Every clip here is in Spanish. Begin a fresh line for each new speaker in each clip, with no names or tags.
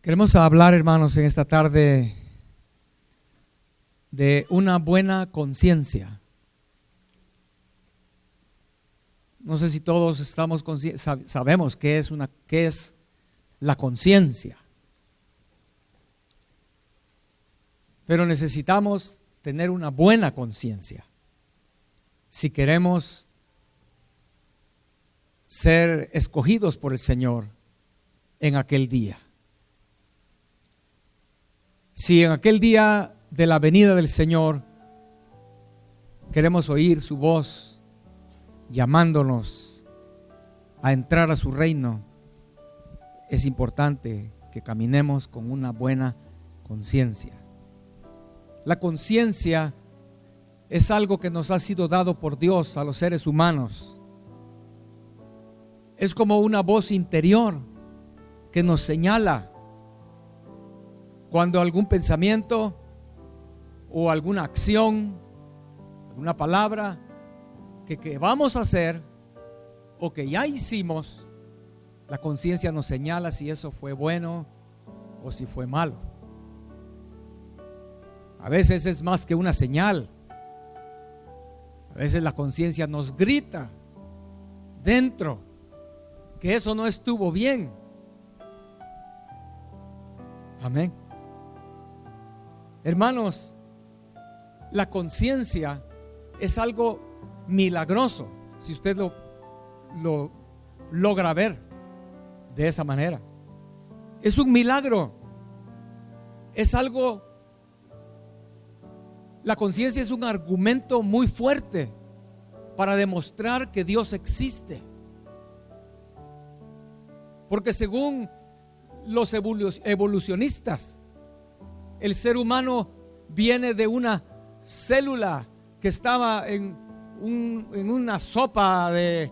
Queremos hablar, hermanos, en esta tarde de una buena conciencia. No sé si todos estamos sabemos qué es la conciencia. Pero necesitamos tener una buena conciencia si queremos ser escogidos por el Señor en aquel día. Si en aquel día de la venida del Señor queremos oír su voz llamándonos a entrar a su reino, es importante que caminemos con una buena conciencia. La conciencia es algo que nos ha sido dado por Dios a los seres humanos. Es como una voz interior que nos señala cuando algún pensamiento o alguna acción, alguna palabra que vamos a hacer o que ya hicimos, la conciencia nos señala si eso fue bueno o si fue malo. A veces es más que una señal. A veces la conciencia nos grita dentro que eso no estuvo bien. Amén. Hermanos, la conciencia es algo milagroso si usted lo logra ver de esa manera. Es un milagro. Es algo. La conciencia es un argumento muy fuerte para demostrar que Dios existe. Porque según los evolucionistas, el ser humano viene de una célula que estaba en una sopa de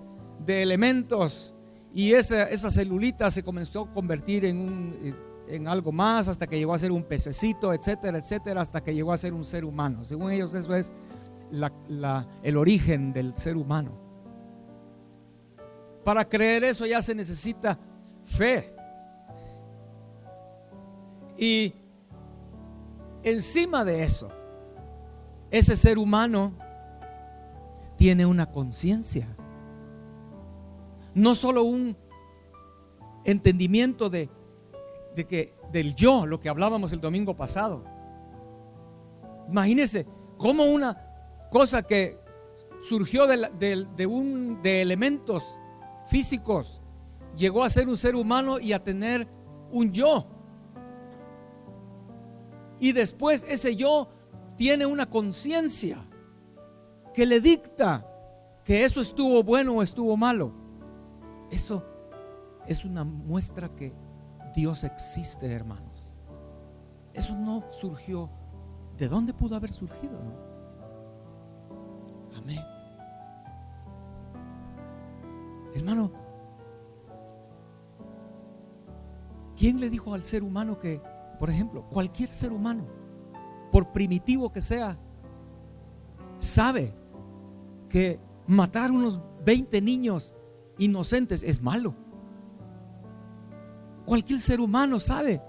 elementos, y esa celulita se comenzó a convertir en algo más hasta que llegó a ser un pececito, etcétera, etcétera, hasta que llegó a ser un ser humano. Según ellos, eso es el origen del ser humano. Para creer eso ya se necesita fe. Y encima de eso, ese ser humano tiene una conciencia, no solo un entendimiento del yo, lo que hablábamos el domingo pasado. Imagínense cómo una cosa que surgió de elementos físicos llegó a ser un ser humano y a tener un yo. Y después ese yo tiene una conciencia que le dicta que eso estuvo bueno o estuvo malo. Eso es una muestra que Dios existe, hermanos. Eso no surgió. ¿De dónde pudo haber surgido? ¿No? Amén. Hermano, ¿quién le dijo al ser humano que, por ejemplo, cualquier ser humano, por primitivo que sea, sabe que matar unos 20 niños inocentes es malo? Cualquier ser humano sabe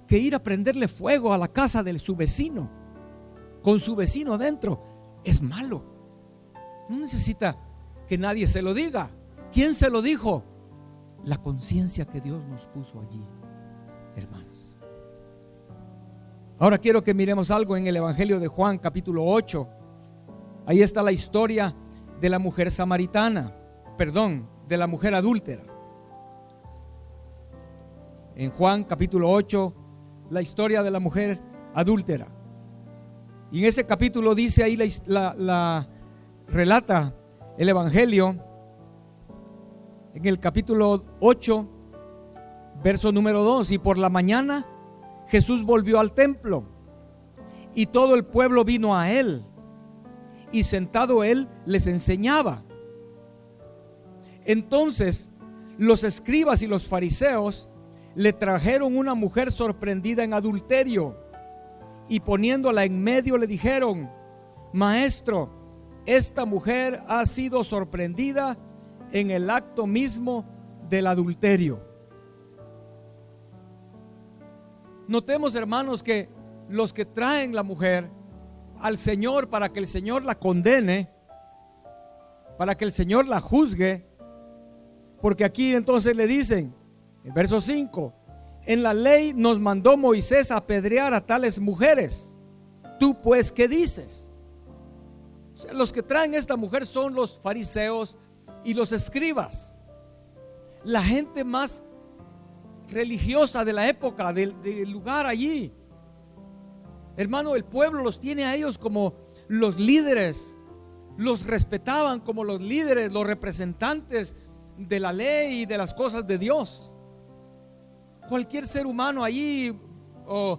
que ir a prenderle fuego a la casa de su vecino, con su vecino dentro, es malo. No necesita que nadie se lo diga. ¿Quién se lo dijo? La conciencia que Dios nos puso allí, hermanos. Ahora quiero que miremos algo en el Evangelio de Juan, capítulo 8. Ahí está la historia de la mujer de la mujer adúltera. En Juan capítulo 8, la historia de la mujer adúltera. Y en ese capítulo dice ahí, relata el Evangelio, en el capítulo 8, verso número 2: y por la mañana Jesús volvió al templo, y todo el pueblo vino a él, y sentado él les enseñaba. Entonces los escribas y los fariseos le trajeron una mujer sorprendida en adulterio, y poniéndola en medio le dijeron: Maestro, esta mujer ha sido sorprendida en el acto mismo del adulterio. Notemos, hermanos, que los que traen la mujer al Señor para que el Señor la condene, para que el Señor la juzgue, porque aquí entonces le dicen, el verso 5, en la ley nos mandó Moisés a apedrear a tales mujeres. ¿Tú pues qué dices? O sea, los que traen esta mujer son los fariseos y los escribas, la gente más religiosa de la época, del lugar allí. Hermano, el pueblo los tiene a ellos como los líderes, los respetaban como los líderes, los representantes de la ley y de las cosas de Dios. Cualquier ser humano allí o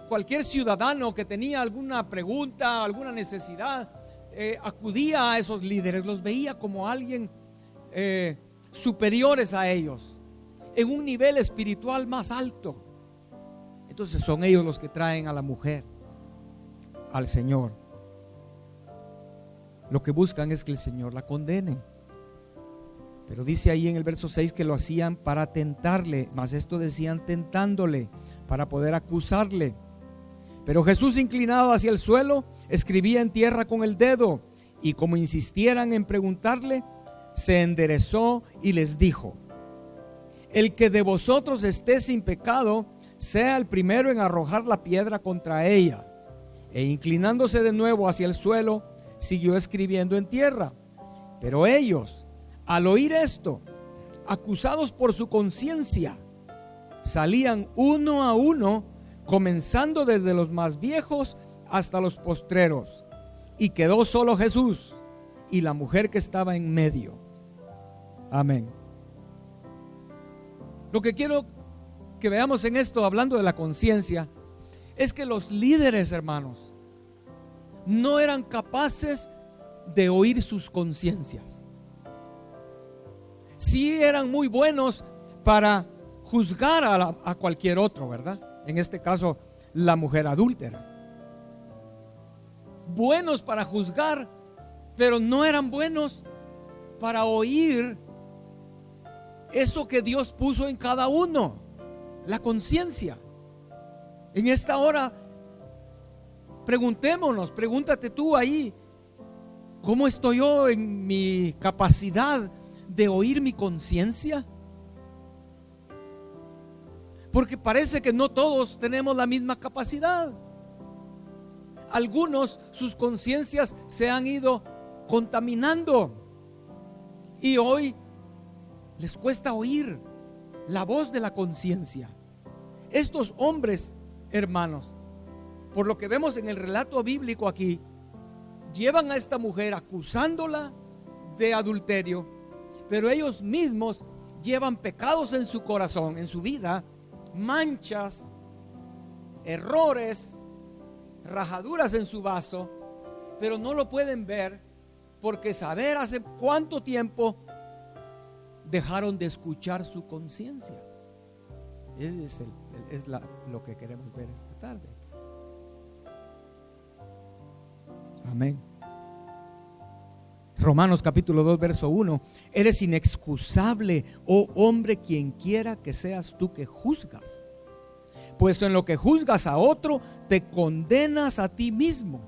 cualquier ciudadano que tenía alguna pregunta, alguna necesidad, acudía a esos líderes, los veía como alguien superiores a ellos, en un nivel espiritual más alto. Entonces son ellos los que traen a la mujer al Señor. Lo que buscan es que el Señor la condene. Pero dice ahí en el verso 6 que lo hacían para tentarle, mas esto decían tentándole para poder acusarle. Pero Jesús, inclinado hacia el suelo, escribía en tierra con el dedo, y como insistieran en preguntarle, se enderezó y les dijo: el que de vosotros esté sin pecado, sea el primero en arrojar la piedra contra ella. E inclinándose de nuevo hacia el suelo, siguió escribiendo en tierra. Pero ellos, al oír esto, acusados por su conciencia, salían uno a uno, comenzando desde los más viejos hasta los postreros, y quedó solo Jesús y la mujer que estaba en medio. Amén. Lo que quiero que veamos en esto, hablando de la conciencia, es que los líderes, hermanos, no eran capaces de oír sus conciencias. Sí eran muy buenos para juzgar a cualquier otro, ¿verdad? En este caso, la mujer adúltera. Buenos para juzgar, pero no eran buenos para oír eso que Dios puso en cada uno, la conciencia. En esta hora, pregúntate tú ahí, ¿cómo estoy yo en mi capacidad de oír mi conciencia? Porque parece que no todos tenemos la misma capacidad. Algunos, sus conciencias se han ido contaminando y hoy les cuesta oír la voz de la conciencia. Estos hombres, hermanos, por lo que vemos en el relato bíblico aquí, llevan a esta mujer acusándola de adulterio, pero ellos mismos llevan pecados en su corazón, en su vida, manchas, errores, rajaduras en su vaso, pero no lo pueden ver porque saber hace cuánto tiempo dejaron de escuchar su conciencia. Es lo que queremos ver esta tarde. Amén. Romanos capítulo 2 verso 1: eres inexcusable, oh hombre, quien quiera que seas tú que juzgas, pues en lo que juzgas a otro te condenas a ti mismo.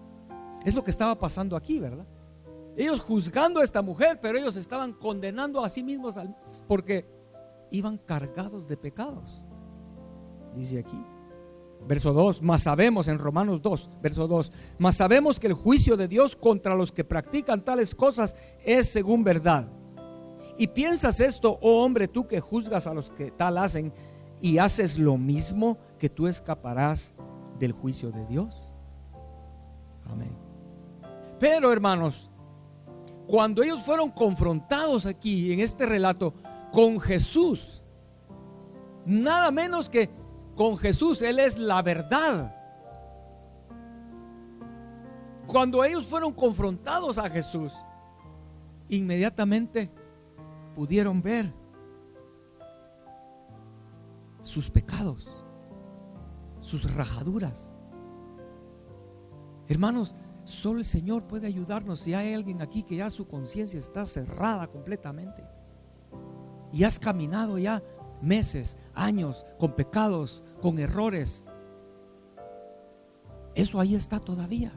Es lo que estaba pasando aquí, ¿verdad? Ellos juzgando a esta mujer, pero ellos estaban condenando a sí mismos porque iban cargados de pecados. Dice aquí, verso 2, mas sabemos, en Romanos 2, verso 2, mas sabemos que el juicio de Dios contra los que practican tales cosas es según verdad. Y piensas esto, oh hombre, tú que juzgas a los que tal hacen y haces lo mismo, que tú escaparás del juicio de Dios. Amén. Pero, hermanos, cuando ellos fueron confrontados aquí en este relato con Jesús, nada menos que con Jesús, Él es la verdad. Cuando ellos fueron confrontados a Jesús, inmediatamente pudieron ver sus pecados, sus rajaduras. Hermanos, solo el Señor puede ayudarnos. Si hay alguien aquí que ya su conciencia está cerrada completamente y has caminado ya meses, años con pecados, con errores, Eso ahí está todavía.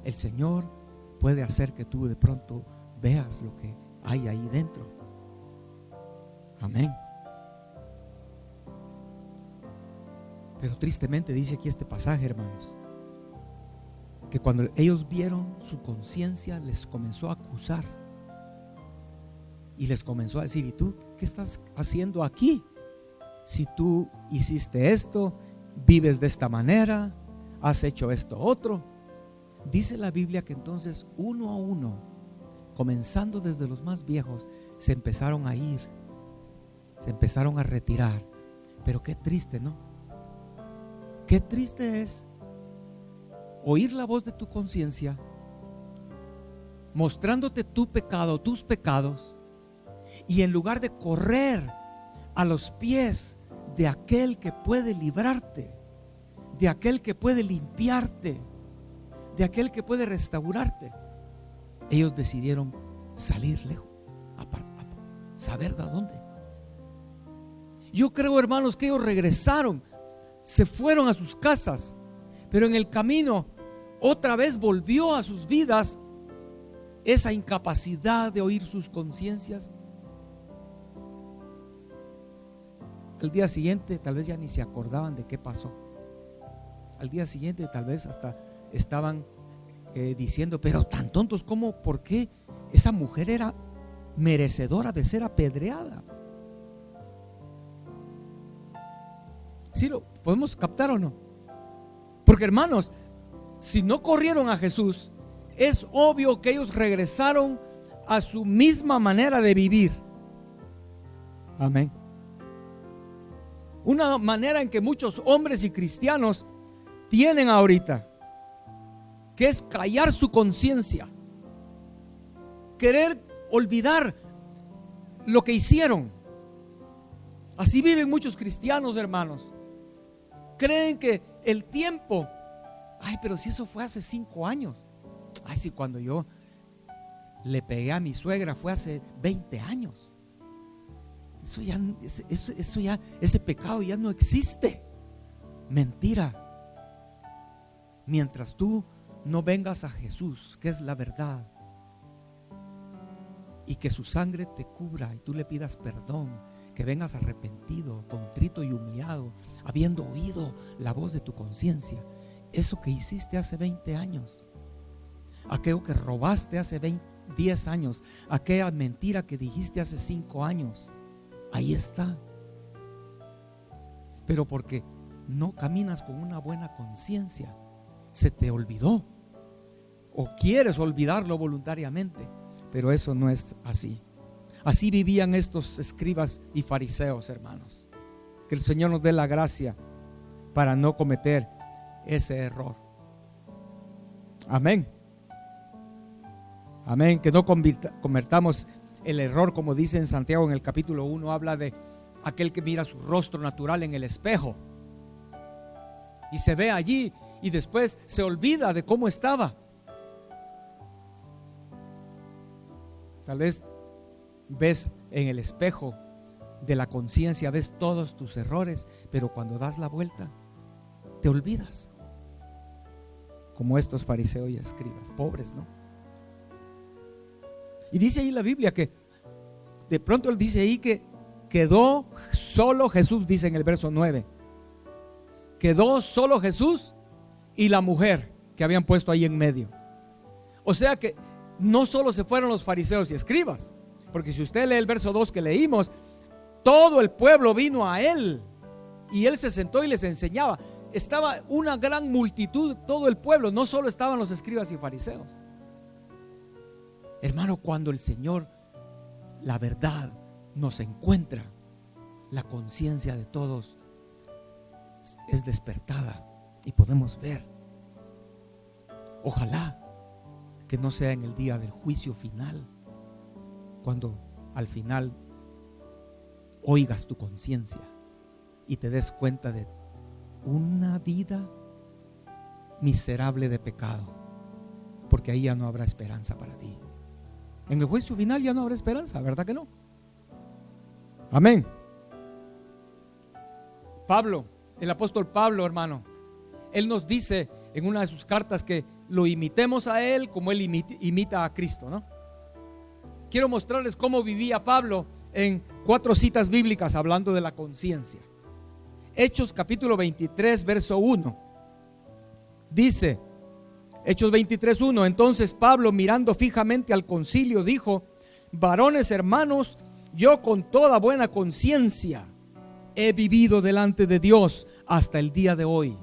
El Señor puede hacer que tú de pronto veas lo que hay ahí dentro. Amén. Pero tristemente dice aquí este pasaje, hermanos, que cuando ellos vieron, su conciencia les comenzó a acusar y les comenzó a decir: ¿y tú qué estás haciendo aquí? Si tú hiciste esto, vives de esta manera, has hecho esto otro. Dice la Biblia que entonces uno a uno, comenzando desde los más viejos, se empezaron a ir, se empezaron a retirar. Pero qué triste, ¿no? Qué triste es oír la voz de tu conciencia mostrándote tu pecado, tus pecados, y en lugar de correr a los pies de aquel que puede librarte, de aquel que puede limpiarte, de aquel que puede restaurarte, ellos decidieron salir lejos, a saber de dónde. Yo creo, hermanos, que ellos regresaron, se fueron a sus casas, pero en el camino otra vez volvió a sus vidas esa incapacidad de oír sus conciencias. Al día siguiente tal vez ya ni se acordaban de qué pasó. Al día siguiente tal vez hasta estaban diciendo: pero tan tontos, ¿cómo? ¿Por qué esa mujer era merecedora de ser apedreada? ¿Sí lo podemos captar o no? Porque, hermanos, si no corrieron a Jesús, es obvio que ellos regresaron a su misma manera de vivir. Amén. Una manera en que muchos hombres y cristianos tienen ahorita, que es callar su conciencia, querer olvidar lo que hicieron. Así viven muchos cristianos, hermanos. Creen que el tiempo, ay, pero si eso fue hace 5 años. Ay, si cuando yo le pegué a mi suegra fue hace 20 años. Ese pecado ya no existe. Mentira. Mientras tú no vengas a Jesús, que es la verdad, y que su sangre te cubra y tú le pidas perdón, que vengas arrepentido, contrito y humillado, habiendo oído la voz de tu conciencia, eso que hiciste hace 20 años, aquello que robaste hace 10 años, aquella mentira que dijiste hace 5 años, ahí está. Pero porque no caminas con una buena conciencia, se te olvidó, o quieres olvidarlo voluntariamente, pero eso no es así. Así vivían estos escribas y fariseos, hermanos. Que el Señor nos dé la gracia para no cometer ese error. Amén. Amén. Que no convertamos el error, como dice en Santiago en el capítulo 1, habla de aquel que mira su rostro natural en el espejo y se ve allí y después se olvida de cómo estaba. Tal vez ves en el espejo de la conciencia, ves todos tus errores, pero cuando das la vuelta te olvidas, como estos fariseos y escribas, pobres, ¿no? Y dice ahí la Biblia que de pronto él dice ahí que quedó solo Jesús, dice en el verso 9, quedó solo Jesús y la mujer que habían puesto ahí en medio. O sea que no solo se fueron los fariseos y escribas, porque si usted lee el verso 2 que leímos, todo el pueblo vino a él y él se sentó y les enseñaba. Estaba una gran multitud, todo el pueblo, no solo estaban los escribas y fariseos. Hermano, cuando el Señor, la verdad, nos encuentra, la conciencia de todos es despertada y podemos ver. Ojalá que no sea en el día del juicio final, cuando al final oigas tu conciencia y te des cuenta de una vida miserable de pecado, porque ahí ya no habrá esperanza para ti. En el juicio final ya no habrá esperanza, ¿verdad que no? Amén. Pablo, el apóstol Pablo, hermano, Él nos dice en una de sus cartas que lo imitemos a Él como Él imita a Cristo, ¿no? Quiero mostrarles cómo vivía Pablo en 4 citas bíblicas hablando de la conciencia. Hechos capítulo 23, verso 1. Dice, Hechos 23, 1: entonces Pablo, mirando fijamente al concilio, dijo: varones hermanos, yo con toda buena conciencia he vivido delante de Dios hasta el día de hoy.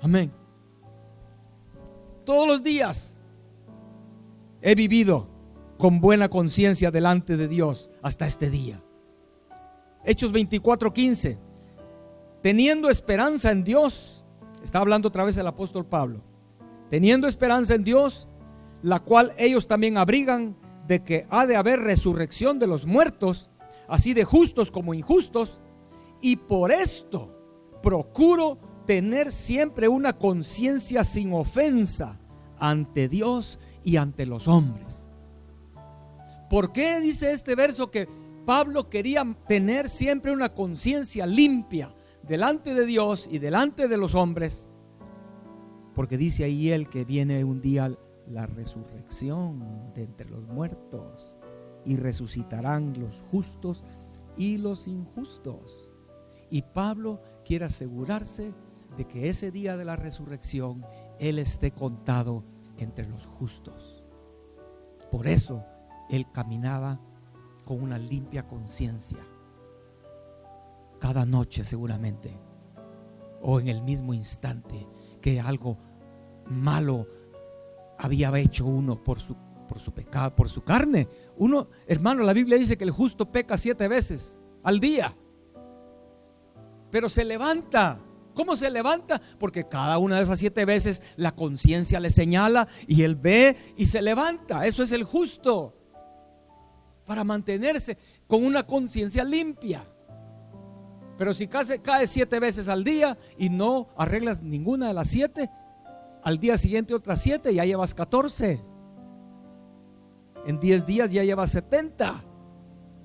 Amén. Todos los días he vivido con buena conciencia delante de Dios hasta este día. Hechos 24:15: teniendo esperanza en Dios, está hablando otra vez el apóstol Pablo, teniendo esperanza en Dios, la cual ellos también abrigan, de que ha de haber resurrección de los muertos, así de justos como injustos, y por esto procuro tener siempre una conciencia sin ofensa ante Dios y ante los hombres. ¿Por qué dice este verso que Pablo quería tener siempre una conciencia limpia delante de Dios y delante de los hombres? Porque dice ahí él que viene un día la resurrección de entre los muertos, y resucitarán los justos y los injustos. Y Pablo quiere asegurarse de que ese día de la resurrección él esté contado entre los justos. Por eso él caminaba con una limpia conciencia cada noche, seguramente, o en el mismo instante que algo malo había hecho uno por su pecado, por su carne. Uno, hermano, la Biblia dice que el justo peca 7 veces al día, pero se levanta. ¿Cómo se levanta? Porque cada una de esas 7 veces la conciencia le señala y él ve y se levanta. Eso es el justo, para mantenerse con una conciencia limpia. Pero si caes 7 veces al día y no arreglas ninguna de las 7, al día siguiente otras 7, ya llevas 14. En 10 días ya llevas 70,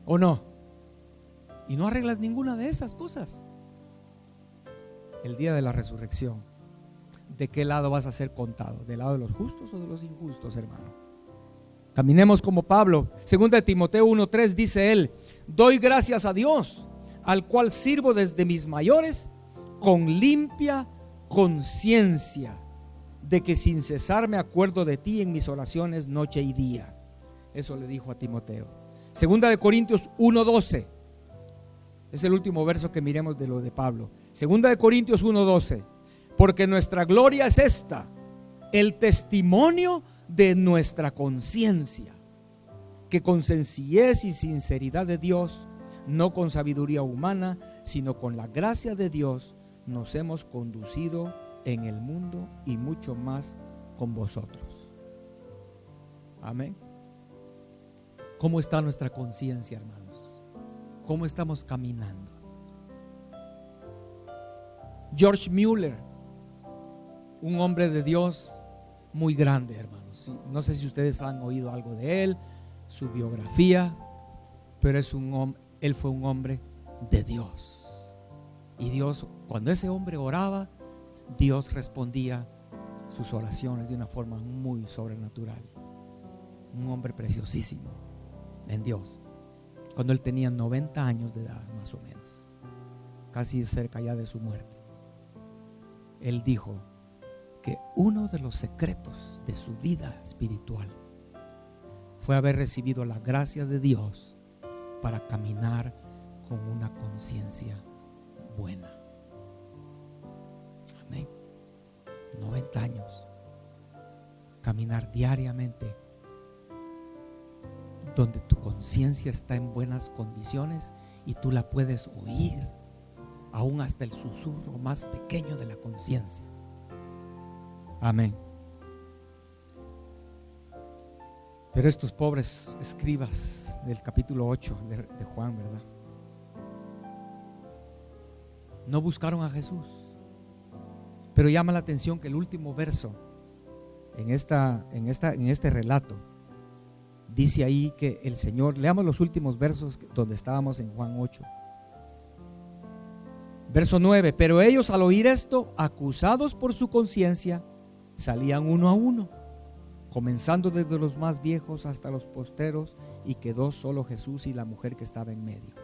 ¿o no? Y no arreglas ninguna de esas cosas. El día de la resurrección, ¿de qué lado vas a ser contado? ¿Del lado de los justos o de los injustos, hermano? Caminemos como Pablo. Segunda de Timoteo 1:3 dice él: doy gracias a Dios, al cual sirvo desde mis mayores con limpia conciencia, de que sin cesar me acuerdo de ti en mis oraciones noche y día. Eso le dijo a Timoteo. Segunda de Corintios 1:12. Es el último verso que miremos de lo de Pablo. Segunda de Corintios 1:12. Porque nuestra gloria es esta, el testimonio de nuestra conciencia, que con sencillez y sinceridad de Dios, no con sabiduría humana, sino con la gracia de Dios, nos hemos conducido en el mundo, y mucho más con vosotros. Amén. ¿Cómo está nuestra conciencia, hermanos? ¿Cómo estamos caminando? George Mueller, un hombre de Dios muy grande, hermanos. No sé si ustedes han oído algo de él, su biografía, pero él fue un hombre de Dios. Y Dios, cuando ese hombre oraba, Dios respondía sus oraciones de una forma muy sobrenatural. Un hombre preciosísimo en Dios. Cuando él tenía 90 años de edad, más o menos, casi cerca ya de su muerte, él dijo que uno de los secretos de su vida espiritual fue haber recibido la gracia de Dios para caminar con una conciencia buena. Amén. 90 años, caminar diariamente donde tu conciencia está en buenas condiciones y tú la puedes oír, aún hasta el susurro más pequeño de la conciencia. Amén. Pero estos pobres escribas del capítulo 8 de Juan, ¿verdad? No buscaron a Jesús. Pero llama la atención que el último verso en este relato dice ahí que el Señor, leamos los últimos versos donde estábamos en Juan 8. Verso 9, pero ellos al oír esto, acusados por su conciencia, salían uno a uno, comenzando desde los más viejos hasta los postreros, y quedó solo Jesús y la mujer que estaba en medio.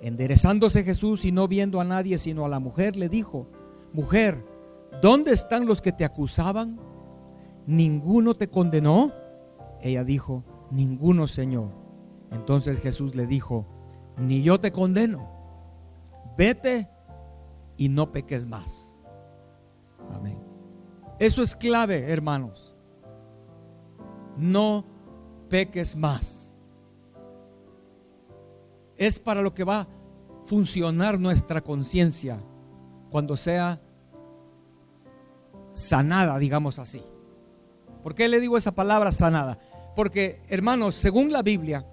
Enderezándose Jesús y no viendo a nadie sino a la mujer, le dijo: mujer, ¿dónde están los que te acusaban? ¿Ninguno te condenó? Ella dijo: ninguno, Señor. Entonces Jesús le dijo: ni yo te condeno, vete y no peques más. Amén. Eso es clave, hermanos. No peques más. Es para lo que va a funcionar nuestra conciencia cuando sea sanada, digamos así. ¿Por qué le digo esa palabra sanada? Porque, hermanos, según la Biblia,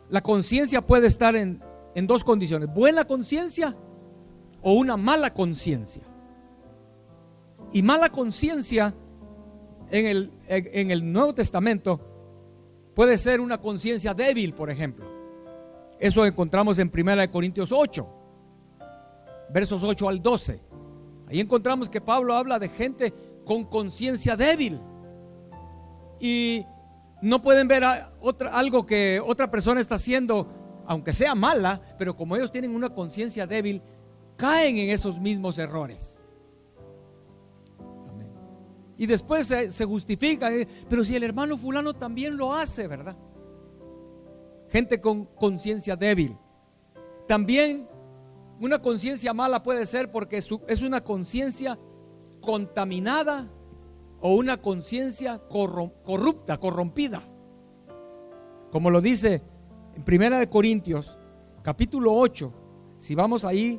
la conciencia puede estar en dos condiciones: buena conciencia o una mala conciencia. Y mala conciencia en el Nuevo Testamento puede ser una conciencia débil, por ejemplo. Eso encontramos en 1 Corintios 8, versos 8 al 12. Ahí encontramos que Pablo habla de gente con conciencia débil y no pueden ver algo que otra persona está haciendo, aunque sea mala, pero como ellos tienen una conciencia débil, caen en esos mismos errores. Amén. Y después se justifica, pero si el hermano fulano también lo hace, ¿verdad? Gente con conciencia débil. También una conciencia mala puede ser porque es una conciencia contaminada o una conciencia corrupta, corrompida. Como lo dice en 1 Corintios capítulo 8. Si vamos ahí,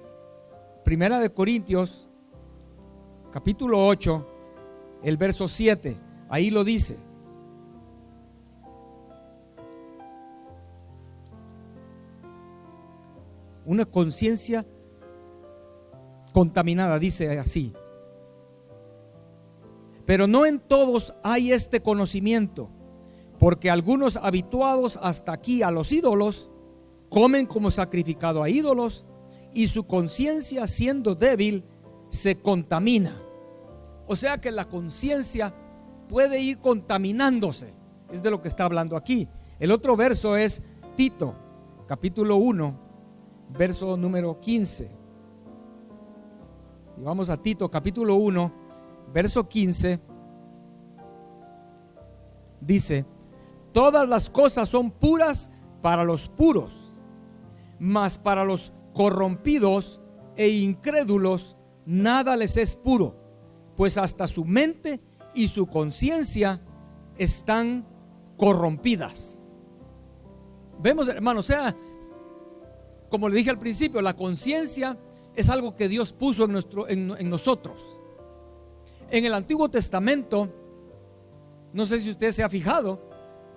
1 Corintios capítulo 8, el verso 7, ahí lo dice. Una conciencia contaminada, dice así: pero no en todos hay este conocimiento, porque algunos habituados hasta aquí a los ídolos comen como sacrificado a ídolos, y su conciencia, siendo débil, se contamina. O sea que la conciencia puede ir contaminándose. Es de lo que está hablando aquí. El otro verso es Tito capítulo 1, verso número 15. Y vamos a Tito capítulo 1, verso 15. Dice: todas las cosas son puras para los puros, mas para los corrompidos e incrédulos nada les es puro, pues hasta su mente y su conciencia están corrompidas. Vemos, hermanos, o sea, como le dije al principio, la conciencia es algo que Dios puso en nosotros. En el Antiguo Testamento, no sé si usted se ha fijado,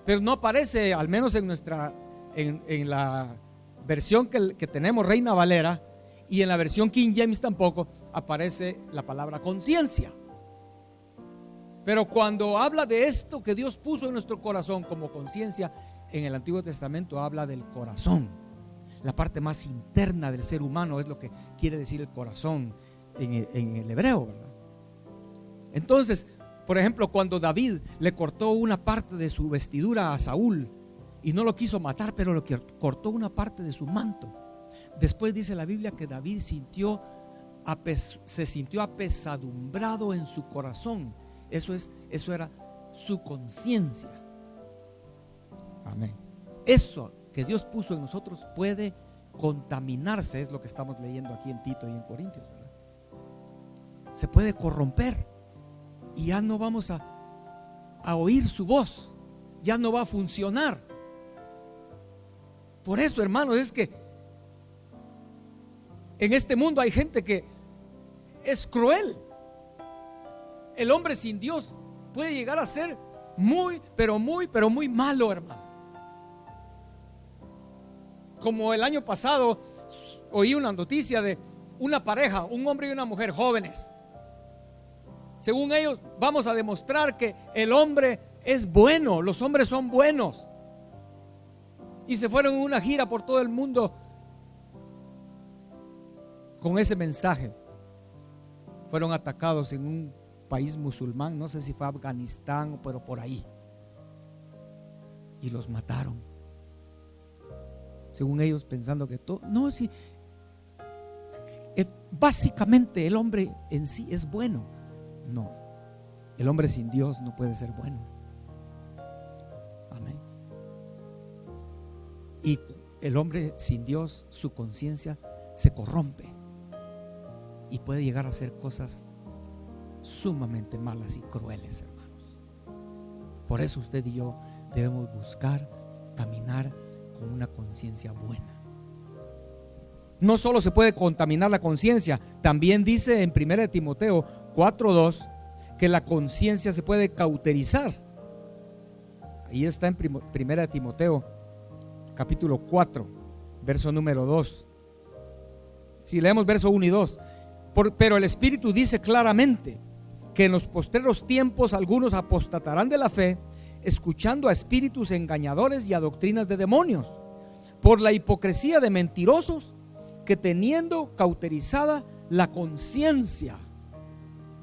pero no aparece, al menos en la versión que tenemos, Reina Valera, y en la versión King James tampoco aparece la palabra conciencia. Pero cuando habla de esto que Dios puso en nuestro corazón como conciencia, en el Antiguo Testamento habla del corazón. La parte más interna del ser humano es lo que quiere decir el corazón en el hebreo, ¿verdad? Entonces, por ejemplo, cuando David le cortó una parte de su vestidura a Saúl y no lo quiso matar, pero le cortó una parte de su manto, después dice la Biblia que David se sintió apesadumbrado en su corazón. Eso era su conciencia. Amén. Eso que Dios puso en nosotros puede contaminarse, es lo que estamos leyendo aquí en Tito y en Corintios, ¿verdad? Se puede corromper y ya no vamos a oír su voz, ya no va a funcionar. Por eso, hermanos, es que en este mundo hay gente que es cruel. El hombre sin Dios puede llegar a ser muy, pero muy malo, hermano. Como el año pasado oí una noticia de una pareja, un hombre y una mujer jóvenes. Según ellos, vamos a demostrar que el hombre es bueno, los hombres son buenos. Y se fueron en una gira por todo el mundo con ese mensaje fueron atacados en un país musulmán, no sé si fue Afganistán, pero por ahí, y los mataron, según ellos pensando que todo, no, sí, básicamente el hombre en sí es bueno. No, el hombre sin Dios no puede ser bueno. Amén. Y el hombre sin Dios, su conciencia se corrompe y puede llegar a hacer cosas sumamente malas y crueles, hermanos. Por eso usted y yo debemos buscar caminar con una conciencia buena. No solo se puede contaminar la conciencia, también dice en 1 Timoteo 4:2 que la conciencia se puede cauterizar. Ahí está en 1 Timoteo capítulo 4, verso número 2. Si leemos verso 1 y 2, pero el Espíritu dice claramente que en los postreros tiempos algunos apostatarán de la fe, escuchando a espíritus engañadores y a doctrinas de demonios, por la hipocresía de mentirosos que, teniendo cauterizada la conciencia,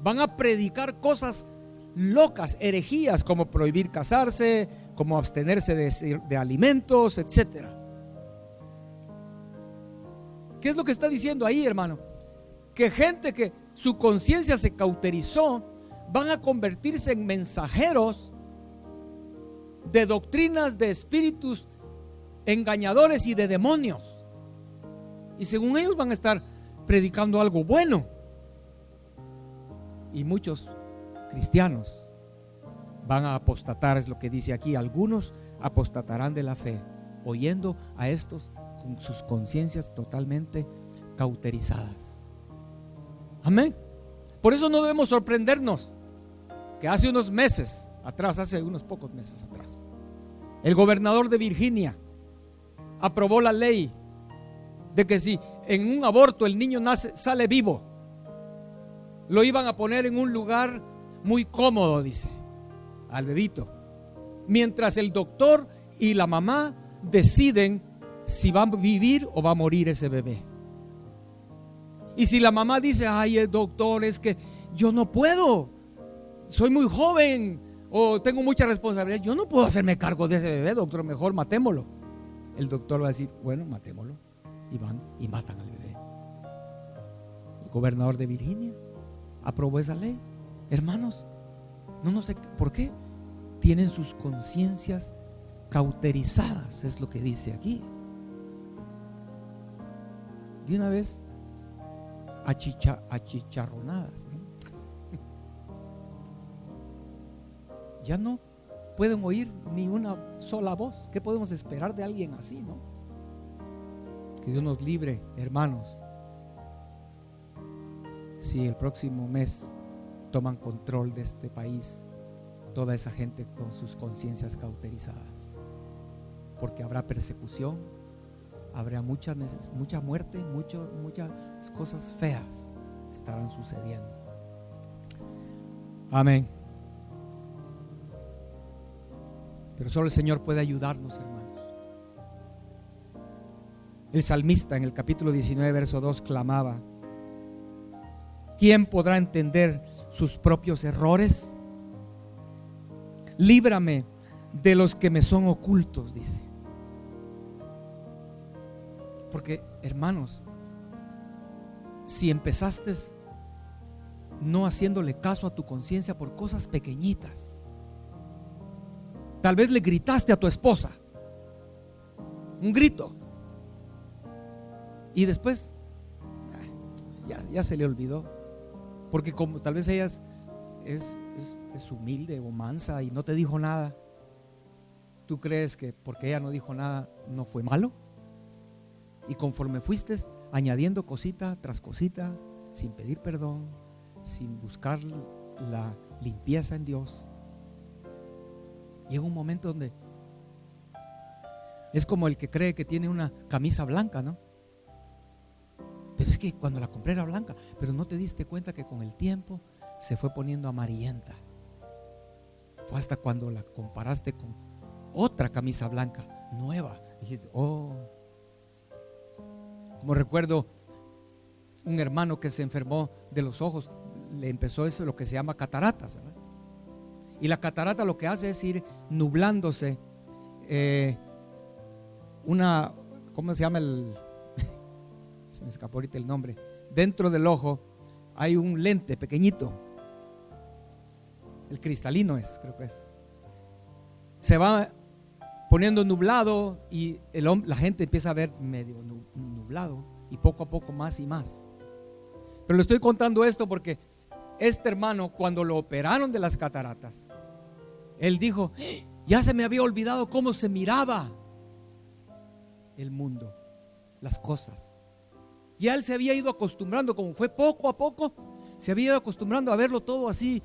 van a predicar cosas locas, herejías, como prohibir casarse, como abstenerse de alimentos, etc. ¿Qué es lo que está diciendo ahí, hermano? Que gente que su conciencia se cauterizó van a convertirse en mensajeros de doctrinas de espíritus engañadores y de demonios. Y según ellos van a estar predicando algo bueno. Y muchos cristianos van a apostatar, es lo que dice aquí. Algunos apostatarán de la fe, oyendo a estos con sus conciencias totalmente cauterizadas. Amén. Por eso no debemos sorprendernos que hace unos meses atrás, hace unos pocos meses atrás, el gobernador de Virginia aprobó la ley de que si en un aborto el niño sale vivo, lo iban a poner en un lugar muy cómodo, dice, al bebito, mientras el doctor y la mamá deciden si va a vivir o va a morir ese bebé. Y si la mamá dice: ay, doctor, es que yo no puedo, soy muy joven o tengo mucha responsabilidad, yo no puedo hacerme cargo de ese bebé, doctor, mejor matémoslo. El doctor va a decir: bueno, matémoslo. Y van y matan al bebé. El gobernador de Virginia aprobó esa ley. Hermanos, ¿por qué? Tienen sus conciencias cauterizadas, es lo que dice aquí. De una vez achicharronadas, ¿no? Ya no pueden oír ni una sola voz. ¿Qué podemos esperar de alguien así, no? Que Dios nos libre, hermanos, si el próximo mes toman control de este país toda esa gente con sus conciencias cauterizadas, porque habrá persecución, habrá mucha muerte, muchas cosas feas estarán sucediendo. Amén. Pero solo el Señor puede ayudarnos, hermanos. El salmista en el capítulo 19, verso 2 clamaba: ¿quién podrá entender sus propios errores? Líbrame de los que me son ocultos, dice. Porque, hermanos, si empezaste no haciéndole caso a tu conciencia por cosas pequeñitas, tal vez le gritaste a tu esposa un grito y después ya se le olvidó, porque como tal vez ella es humilde o mansa y no te dijo nada, ¿tú crees que porque ella no dijo nada no fue malo? Y conforme fuiste añadiendo cosita tras cosita, sin pedir perdón, sin buscar la limpieza en Dios, llega un momento donde es como el que cree que tiene una camisa blanca, ¿no? Pero es que cuando la compré era blanca, pero no te diste cuenta que con el tiempo se fue poniendo amarillenta. Fue hasta cuando la comparaste con otra camisa blanca nueva, dijiste: oh. Como recuerdo un hermano que se enfermó de los ojos, le empezó eso, lo que se llama cataratas, ¿verdad? Y la catarata lo que hace es ir nublándose ¿cómo se llama se me escapó ahorita el nombre. Dentro del ojo hay un lente pequeñito, el cristalino creo que es. Se va poniendo nublado y la gente empieza a ver medio nublado, y poco a poco más y más. Pero le estoy contando esto porque este hermano, cuando lo operaron de las cataratas, él dijo: ya se me había olvidado cómo se miraba el mundo, las cosas. Ya él se había ido acostumbrando, como fue poco a poco, se había ido acostumbrando a verlo todo así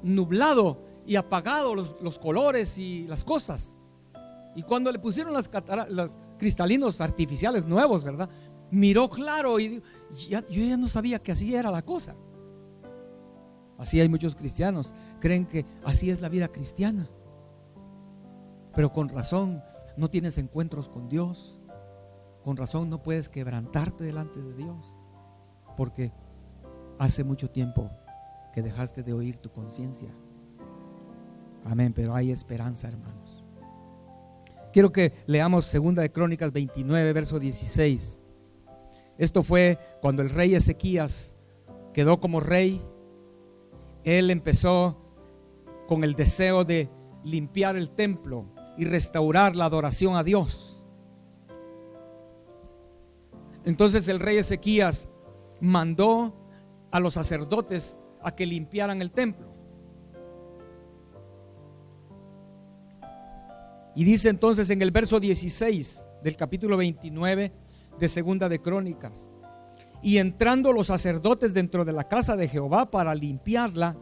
nublado y apagado, los colores y las cosas. Y cuando le pusieron los cristalinos artificiales nuevos, ¿verdad?, miró claro y dijo: yo ya no sabía que así era la cosa. Así hay muchos cristianos, creen que así es la vida cristiana, pero con razón no tienes encuentros con Dios, con razón no puedes quebrantarte delante de Dios, porque hace mucho tiempo que dejaste de oír tu conciencia. Amén, pero hay esperanza, hermanos. Quiero que leamos 2 de Crónicas 29, verso 16. Esto fue cuando el rey Ezequías quedó como rey. Él empezó con el deseo de limpiar el templo y restaurar la adoración a Dios. Entonces el rey Ezequías mandó a los sacerdotes a que limpiaran el templo. Y dice entonces en el verso 16 del capítulo 29 de 2 de Crónicas: y entrando los sacerdotes dentro de la casa de Jehová para limpiarla,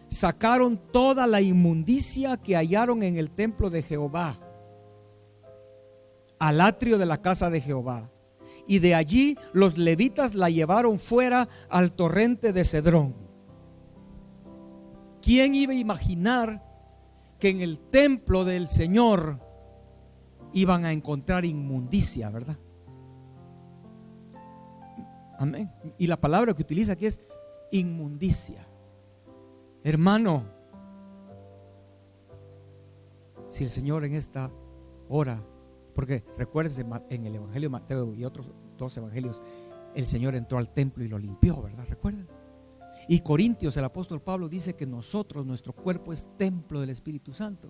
sacaron toda la inmundicia que hallaron en el templo de Jehová al atrio de la casa de Jehová, y de allí los levitas la llevaron fuera al torrente de Cedrón. ¿Quién iba a imaginar que en el templo del Señor iban a encontrar inmundicia, verdad? Amén. Y la palabra que utiliza aquí es inmundicia. Hermano, si el Señor en esta hora, porque recuérdense, en el Evangelio de Mateo y otros 2 evangelios, el Señor entró al templo y lo limpió, ¿verdad? ¿Recuerdan? Y Corintios, el apóstol Pablo dice que nuestro cuerpo es templo del Espíritu Santo.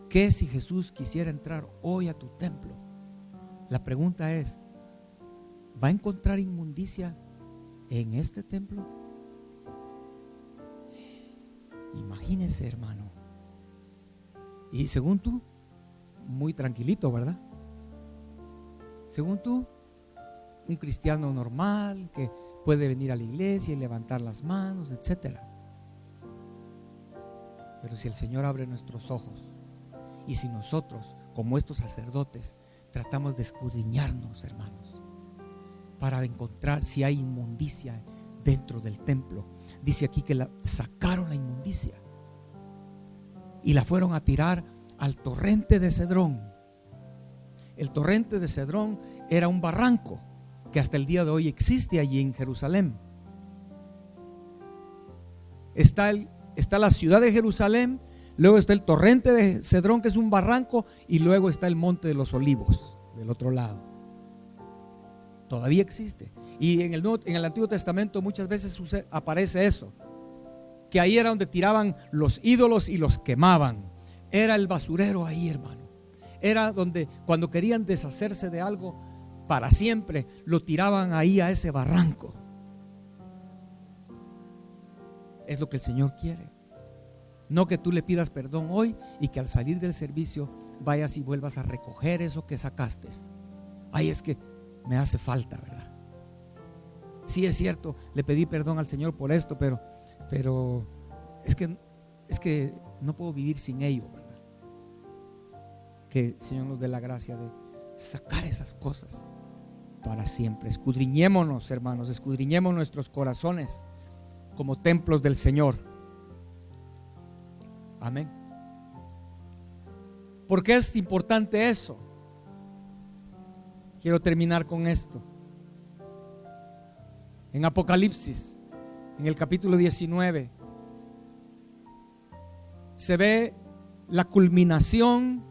¿Qué si Jesús quisiera entrar hoy a tu templo? La pregunta es: ¿va a encontrar inmundicia en este templo? Imagínese, hermano. Y según tú, muy tranquilito, ¿verdad? Según tú, un cristiano normal que puede venir a la iglesia y levantar las manos, etcétera. Pero si el Señor abre nuestros ojos, y si nosotros, como estos sacerdotes, tratamos de escudriñarnos, hermanos, para encontrar si hay inmundicia dentro del templo. Dice aquí que sacaron la inmundicia y la fueron a tirar al torrente de Cedrón. El torrente de Cedrón era un barranco que hasta el día de hoy existe allí en Jerusalén. Está la ciudad de Jerusalén, luego está el torrente de Cedrón, que es un barranco, y luego está el monte de los Olivos del otro lado. Todavía existe. Y en el Antiguo Testamento muchas veces aparece eso, que ahí era donde tiraban los ídolos y los quemaban. Era el basurero ahí, hermano. Era donde cuando querían deshacerse de algo para siempre, lo tiraban ahí a ese barranco. Es lo que el Señor quiere. No que tú le pidas perdón hoy y que al salir del servicio vayas y vuelvas a recoger eso que sacaste. Ay, es que me hace falta, ¿verdad? Sí, es cierto, le pedí perdón al Señor por esto, pero es que no puedo vivir sin ello, ¿verdad? Que el Señor nos dé la gracia de sacar esas cosas para siempre. Escudriñémonos, hermanos, escudriñemos nuestros corazones como templos del Señor. Amén. ¿Por qué es importante eso? Quiero terminar con esto. En Apocalipsis, en el capítulo 19, se ve la culminación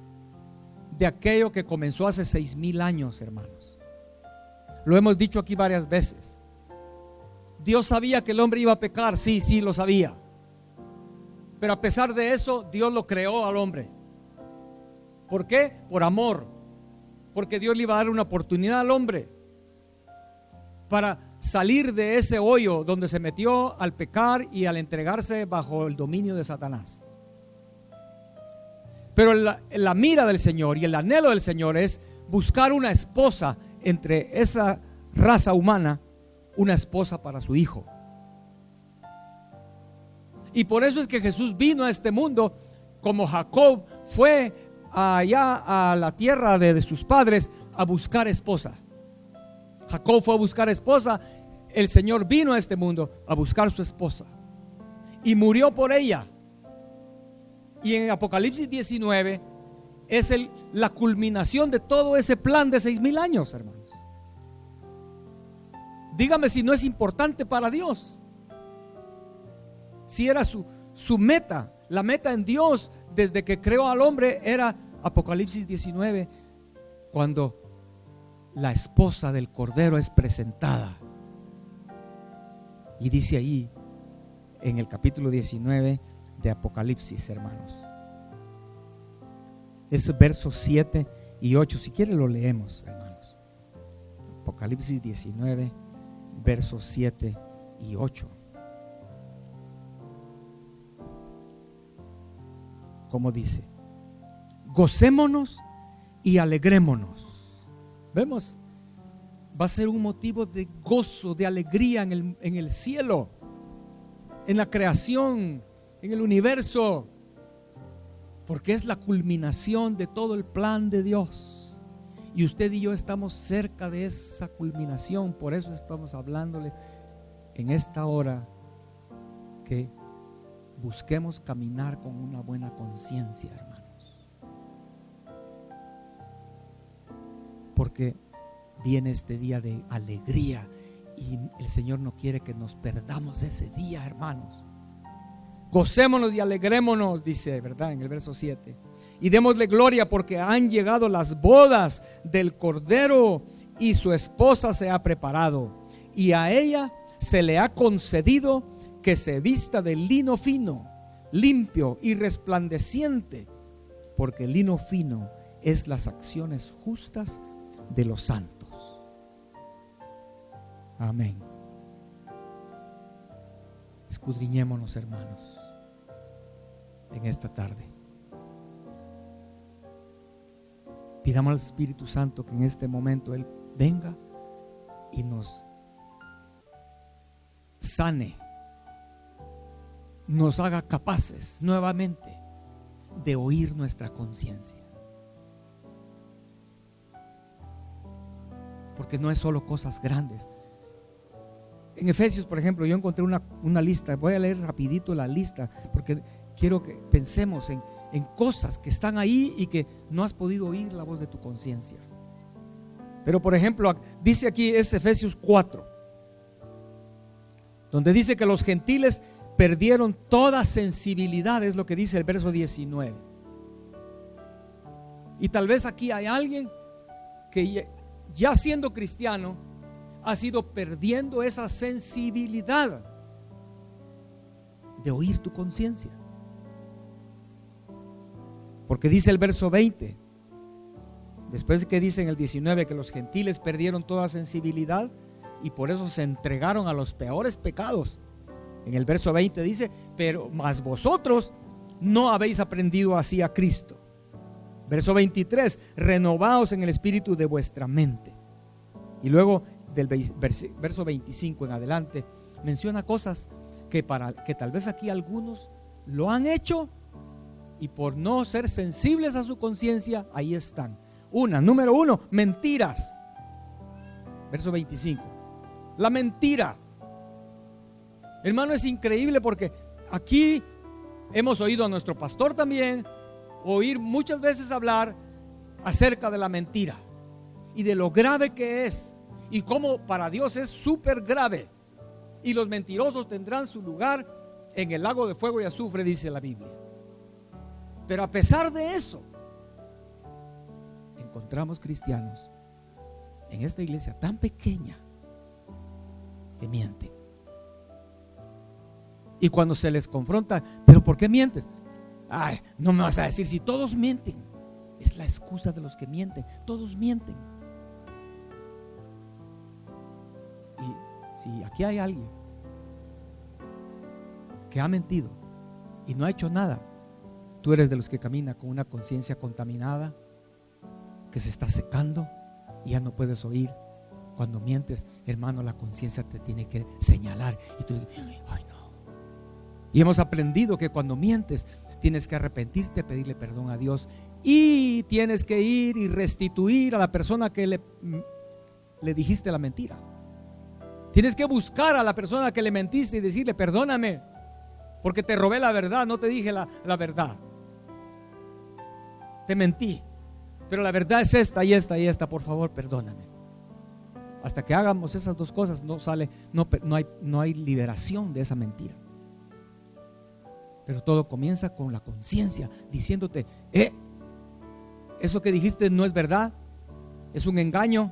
de aquello que comenzó hace 6,000 años, hermanos. Lo hemos dicho aquí varias veces. Dios sabía que el hombre iba a pecar, sí, lo sabía. Pero a pesar de eso, Dios lo creó al hombre. ¿Por qué? Por amor. Porque Dios le iba a dar una oportunidad al hombre para salir de ese hoyo donde se metió al pecar y al entregarse bajo el dominio de Satanás. Pero la mira del Señor y el anhelo del Señor es buscar una esposa entre esa raza humana, una esposa para su hijo. Y por eso es que Jesús vino a este mundo, como Jacob fue allá a la tierra de sus padres a buscar esposa. Jacob fue a buscar esposa, el Señor vino a este mundo a buscar su esposa y murió por ella. Y en Apocalipsis 19 es la culminación de todo ese plan de 6,000 años, hermanos. Dígame si no es importante para Dios. Si era su meta, la meta en Dios desde que creó al hombre era Apocalipsis 19, cuando la esposa del Cordero es presentada. Y dice ahí en el capítulo 19 de Apocalipsis, hermanos, es versos 7 y 8. Si quiere lo leemos, hermanos. Apocalipsis 19, versos 7 y 8. Como dice: gocémonos y alegrémonos. Vemos, va a ser un motivo de gozo, de alegría en el cielo, en la creación, en el universo, porque es la culminación de todo el plan de Dios. Y usted y yo estamos cerca de esa culminación. Por eso estamos hablándole en esta hora que busquemos caminar con una buena conciencia, hermanos, porque viene este día de alegría y el Señor no quiere que nos perdamos ese día, hermanos. Gocémonos y alegrémonos, dice, ¿verdad? En el verso 7. Y démosle gloria porque han llegado las bodas del Cordero y su esposa se ha preparado. Y a ella se le ha concedido que se vista de lino fino, limpio y resplandeciente, porque el lino fino es las acciones justas de los santos. Amén. Escudriñémonos, hermanos, en esta tarde. Pidamos al Espíritu Santo que en este momento Él venga y nos sane, nos haga capaces nuevamente de oír nuestra conciencia. Porque no es solo cosas grandes. En Efesios, por ejemplo, yo encontré una lista. Voy a leer rapidito la lista porque quiero que pensemos en cosas que están ahí y que no has podido oír la voz de tu conciencia. Pero por ejemplo, dice aquí, es Efesios 4, donde dice que los gentiles perdieron toda sensibilidad, es lo que dice el verso 19. Y tal vez aquí hay alguien que ya siendo cristiano ha sido perdiendo esa sensibilidad de oír tu conciencia. Porque dice el verso 20, después que dice en el 19 que los gentiles perdieron toda sensibilidad y por eso se entregaron a los peores pecados. En el verso 20 dice: pero más vosotros no habéis aprendido así a Cristo. Verso 23: renovaos en el espíritu de vuestra mente. Y luego del verso 25 en adelante menciona cosas que tal vez aquí algunos lo han hecho y por no ser sensibles a su conciencia ahí están. Número uno, mentiras. Verso 25, la mentira. Hermano, es increíble porque aquí hemos oído a nuestro pastor también oír muchas veces hablar acerca de la mentira y de lo grave que es y cómo para Dios es súper grave y los mentirosos tendrán su lugar en el lago de fuego y azufre, dice la Biblia. Pero a pesar de eso, encontramos cristianos en esta iglesia tan pequeña que mienten. Y cuando se les confronta, ¿pero por qué mientes? Ay, no me vas a decir si todos mienten. Es la excusa de los que mienten. Todos mienten. Y si aquí hay alguien que ha mentido y no ha hecho nada, tú eres de los que camina con una conciencia contaminada, que se está secando y ya no puedes oír. Cuando mientes, hermano, la conciencia te tiene que señalar y tú dices, ay no. Y hemos aprendido que cuando mientes tienes que arrepentirte, pedirle perdón a Dios, y tienes que ir y restituir a la persona que le dijiste la mentira. Tienes que buscar a la persona que le mentiste y decirle, perdóname, porque te robé la verdad, no te dije la verdad, te mentí, pero la verdad es esta y esta y esta, por favor perdóname. Hasta que hagamos esas dos cosas no hay liberación de esa mentira. Pero todo comienza con la conciencia diciéndote, eso que dijiste no es verdad, es un engaño,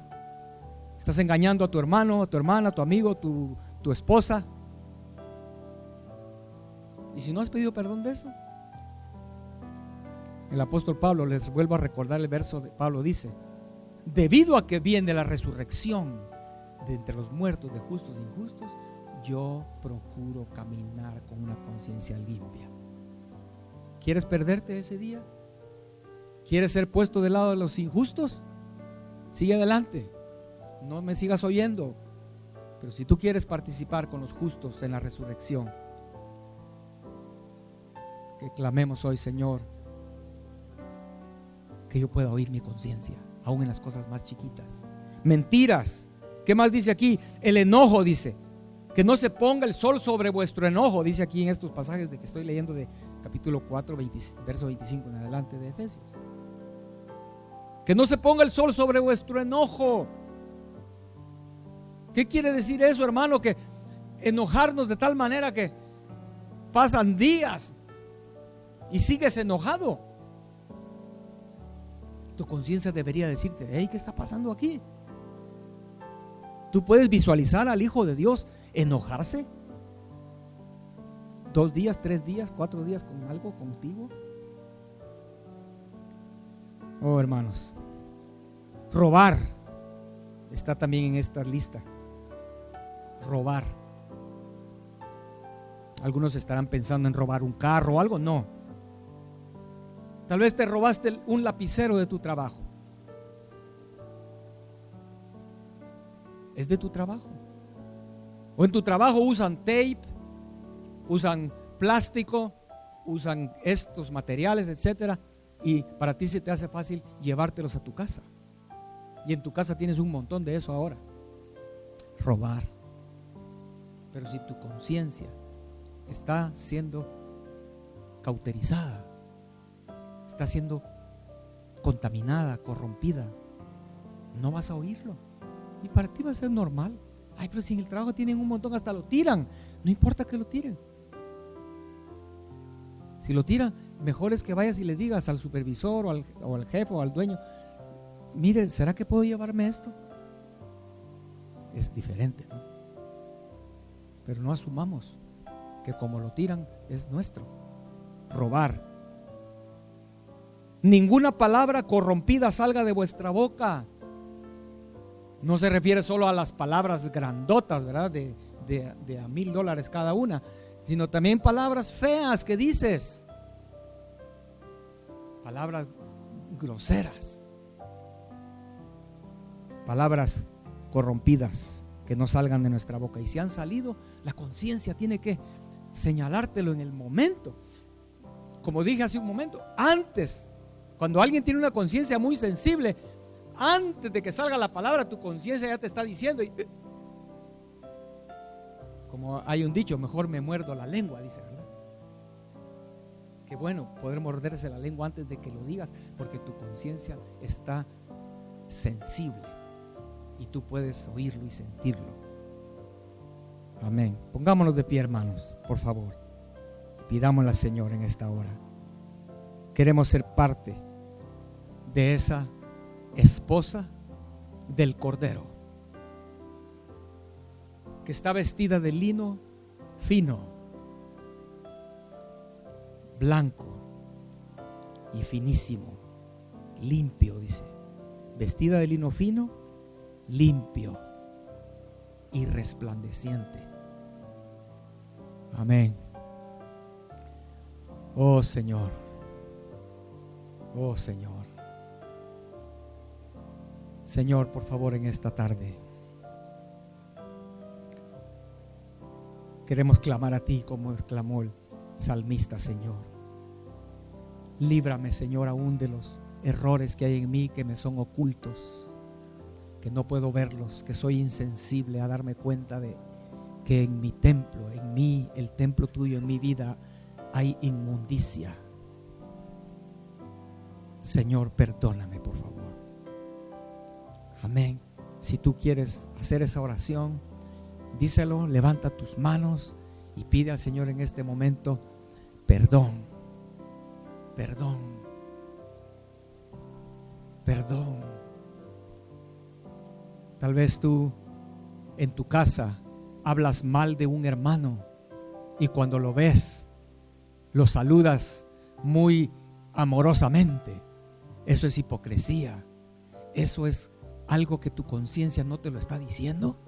estás engañando a tu hermano, a tu hermana, a tu amigo, tu esposa. Y si no has pedido perdón de eso, el apóstol Pablo, les vuelvo a recordar el verso de Pablo, dice, debido a que viene la resurrección de entre los muertos, de justos e injustos, yo procuro caminar con una conciencia limpia. ¿Quieres perderte ese día? ¿Quieres ser puesto del lado de los injustos? Sigue adelante, no me sigas oyendo. Pero si tú quieres participar con los justos en la resurrección, que clamemos hoy, Señor, que yo pueda oír mi conciencia, aún en las cosas más chiquitas. Mentiras. ¿Qué más dice aquí? El enojo, dice, que no se ponga el sol sobre vuestro enojo, dice aquí en estos pasajes de que estoy leyendo de capítulo 4, verso 25 en adelante de Efesios. Que no se ponga el sol sobre vuestro enojo. ¿Qué quiere decir eso, hermano? Que enojarnos de tal manera que pasan días y sigues enojado. Tu conciencia debería decirte, hey, ¿qué está pasando aquí? ¿Tú puedes visualizar al Hijo de Dios enojarse 2 días, 3 días, 4 días con algo contigo? Oh, hermanos, robar está también en esta lista. Robar. Algunos estarán pensando en robar un carro o algo. No. Tal vez te robaste un lapicero de tu trabajo. Es de tu trabajo. O en tu trabajo usan tape, usan plástico, usan estos materiales, etcétera, y para ti se te hace fácil llevártelos a tu casa. Y en tu casa tienes un montón de eso ahora. Robar. Pero si tu conciencia está siendo cauterizada, está siendo contaminada, corrompida, no vas a oírlo. Y para ti va a ser normal. Ay, pero si en el trabajo tienen un montón, hasta lo tiran. No importa que lo tiren. Si lo tiran, mejor es que vayas y le digas al supervisor o al jefe o al dueño, mire, ¿será que puedo llevarme esto? Es diferente, ¿no? Pero no asumamos que como lo tiran es nuestro. Robar. Ninguna palabra corrompida salga de vuestra boca. No se refiere solo a las palabras grandotas, ¿verdad? De a $1,000 cada una, sino también palabras feas que dices. Palabras groseras. Palabras corrompidas que no salgan de nuestra boca. Y si han salido, la conciencia tiene que señalártelo en el momento. Como dije hace un momento, antes, cuando alguien tiene una conciencia muy sensible, antes de que salga la palabra, tu conciencia ya te está diciendo. Como hay un dicho, mejor me muerdo la lengua, dice, ¿verdad? Que bueno poder morderse la lengua antes de que lo digas, porque tu conciencia está sensible y tú puedes oírlo y sentirlo. Amén. Pongámonos de pie, hermanos, por favor. Pidámosle al Señor en esta hora. Queremos ser parte de esa esposa del Cordero, que está vestida de lino fino, blanco y finísimo, limpio, dice. Vestida de lino fino, limpio y resplandeciente. Amén. Oh Señor, oh Señor. Señor, por favor, en esta tarde queremos clamar a ti como exclamó el salmista, Señor. Líbrame, Señor, aún de los errores que hay en mí que me son ocultos, que no puedo verlos, que soy insensible a darme cuenta de que en mi templo, en mí, el templo tuyo, en mi vida, hay inmundicia. Señor, perdóname, por favor. Amén. Si tú quieres hacer esa oración, díselo, levanta tus manos y pide al Señor en este momento perdón, perdón, perdón. Tal vez tú en tu casa hablas mal de un hermano y cuando lo ves, lo saludas muy amorosamente. Eso es hipocresía. Eso es algo que tu conciencia no te lo está diciendo.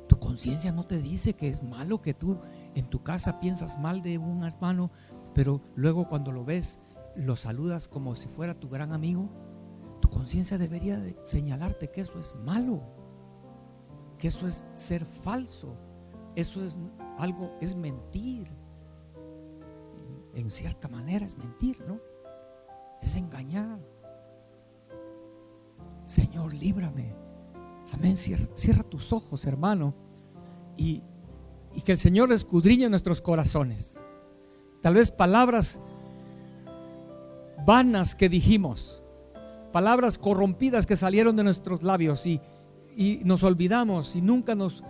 Tu conciencia no te dice que es malo que tú en tu casa piensas mal de un hermano, pero luego cuando lo ves, lo saludas como si fuera tu gran amigo. Tu conciencia debería de señalarte que eso es malo, que eso es ser falso, eso es algo, es mentir. En cierta manera es mentir, ¿no? Es engañar. Señor, líbrame. Amén. Cierra tus ojos, hermano, y que el Señor escudriñe nuestros corazones. Tal vez palabras vanas que dijimos, palabras corrompidas que salieron de nuestros labios y nos olvidamos y nunca nos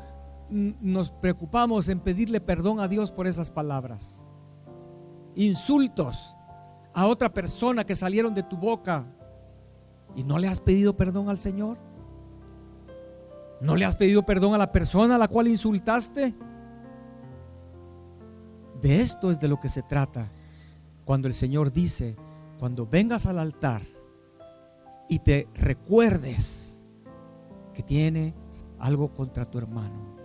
preocupamos en pedirle perdón a Dios por esas palabras. Insultos a otra persona que salieron de tu boca y no le has pedido perdón al Señor. ¿No le has pedido perdón a la persona a la cual insultaste? De esto es de lo que se trata cuando el Señor dice: cuando vengas al altar y te recuerdes que tienes algo contra tu hermano,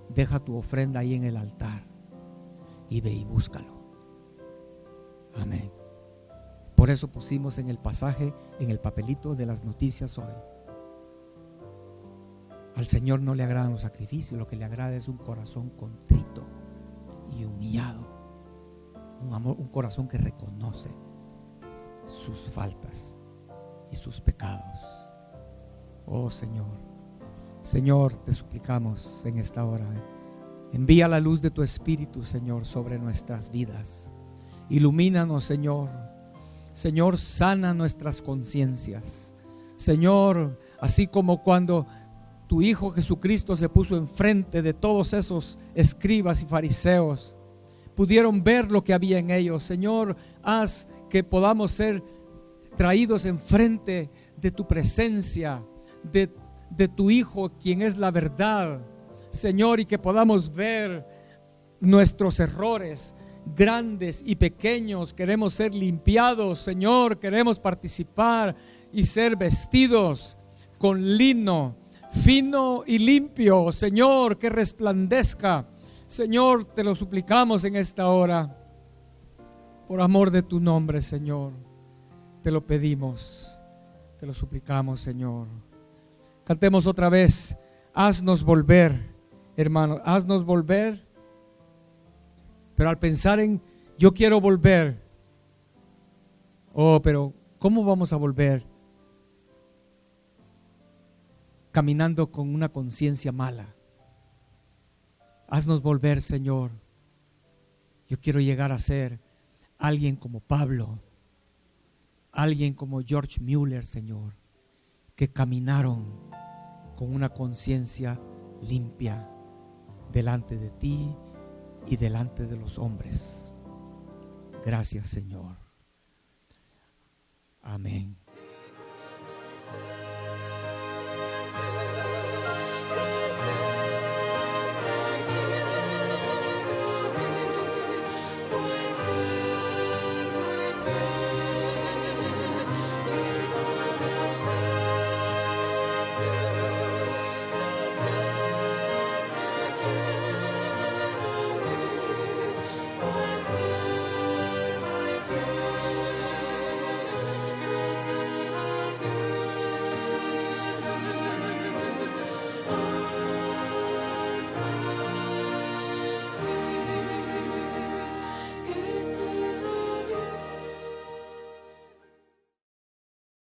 deja tu ofrenda ahí en el altar y ve y búscalo. Amén. Por eso pusimos en el pasaje, en el papelito de las noticias hoy: al Señor no le agradan los sacrificios, lo que le agrada es un corazón contrito y humillado, un corazón que reconoce sus faltas y sus pecados. Oh Señor, Señor, te suplicamos en esta hora, envía la luz de tu Espíritu, Señor, sobre nuestras vidas. Ilumínanos, Señor. Señor, sana nuestras conciencias. Señor, así como cuando tu Hijo Jesucristo se puso enfrente de todos esos escribas y fariseos, pudieron ver lo que había en ellos. Señor, haz que podamos ser traídos enfrente de tu presencia, de tu Hijo, quien es la verdad, Señor, y que podamos ver nuestros errores grandes y pequeños. Queremos ser limpiados, Señor, queremos participar y ser vestidos con lino fino y limpio, Señor, que resplandezca. Señor, te lo suplicamos en esta hora, por amor de tu nombre, Señor, te lo pedimos, te lo suplicamos, Señor. Cantemos otra vez: haznos volver, hermano, haznos volver. Pero al pensar en yo quiero volver, pero ¿cómo vamos a volver? Caminando con una conciencia mala. Haznos volver, Señor. Yo quiero llegar a ser alguien como Pablo, alguien como George Mueller, Señor, que caminaron con una conciencia limpia, delante de ti y delante de los hombres. Gracias, Señor. Amén.